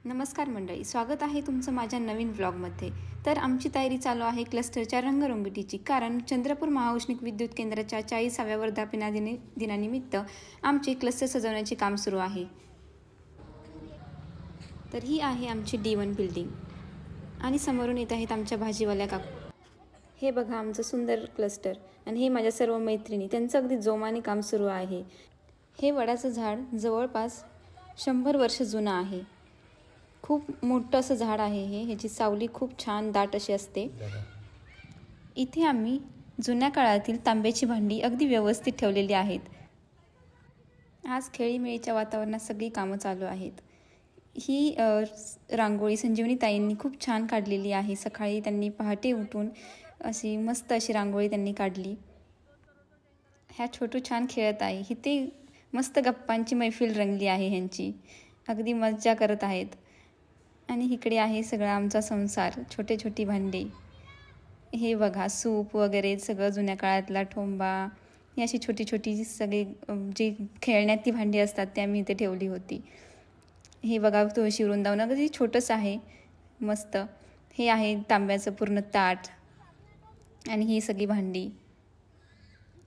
नमस्कार मंडळी, स्वागत आहे तुमचं माझ्या नवीन व्लॉगमध्ये। तर आमची तयारी चालू आहे क्लस्टरच्या रंगरंगोटीची, कारण चंद्रपूर महाऔष्णिक विद्युत केंद्राच्या 40व्या वर्धापन दिनानिमित्त आमचे क्लस्टर सजवण्याचे काम सुरू आहे। तर ही आहे आमची D1 बिल्डिंग आणि समोरून येत आहेत आमच्या भाजीवाल्या काकू। हे बघा आमचं सुंदर क्लस्टर आणि हे माझ्या सर्व मैत्रिणी, त्यांचं अगदी जोमाने काम सुरू आहे। हे वडाचं झाड जवळपास 100 वर्ष जुनं आहे। खूप मोठं असं झाड आहे हे, ह्याची सावली खूप छान दाट अशी असते। इथे आम्ही जुन्या काळातील तांब्याची भांडी अगदी व्यवस्थित ठेवलेली आहेत। आज खेळीमेळीच्या वातावरणात सगळी कामं चालू आहेत। ही रांगोळी संजीवनी ताईंनी खूप छान काढलेली आहे। सकाळी त्यांनी पहाटे उठून अशी मस्त अशी रांगोळी त्यांनी काढली। ह्या छोटू छान खेळत आहे। इथे मस्त गप्पांची मैफिल रंगली आहे ह्यांची, अगदी मज्जा करत आहेत। आणि इकडे आहे सगळा आमचा संसार, छोटे छोटी भांडी। हे बघा सूप वगैरे सगळं जुन्या काळातला ठोंबा, ही अशी छोटी छोटी सगळी जी खेळण्यात ती भांडी असतात ते आम्ही इथे ठेवली होती। हे बघा तुळशी वृंदावन अगदी छोटंसं आहे, मस्त। हे आहे तांब्याचं पूर्ण ताट आणि ही सगळी भांडी।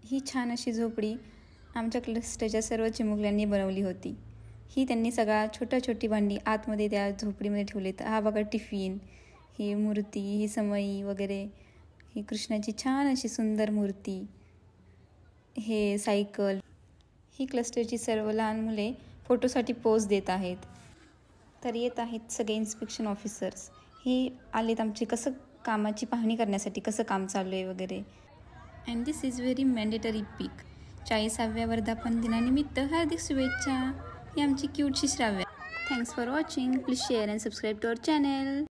ही छान अशी झोपडी आमच्या क्लस्टरच्या सर्व चिमुकल्यांनी बनवली होती। ही त्यांनी सगळा छोटी भांडी आतमध्ये त्या झोपडीमध्ये ठेवलेत। हा बघा टिफिन, ही मूर्ती, ही समई वगैरे, ही कृष्णाची छान अशी सुंदर मूर्ती, हे सायकल। ही क्लस्टरची सर्व लहान मुले फोटोसाठी पोज देत आहेत। तर येत आहेत सगळे इन्स्पेक्शन ऑफिसर्स, हे आलेत आमचे कसं कामाची पाहणी करण्यासाठी, कसं काम चालू आहे वगैरे। And this is very mandatory pic. 40व्या वर्धापन दिनानिमित्त हार्दिक शुभेच्छा। ही आमची क्यूटशी Shravya. Thanks for watching. Please share and subscribe to our channel.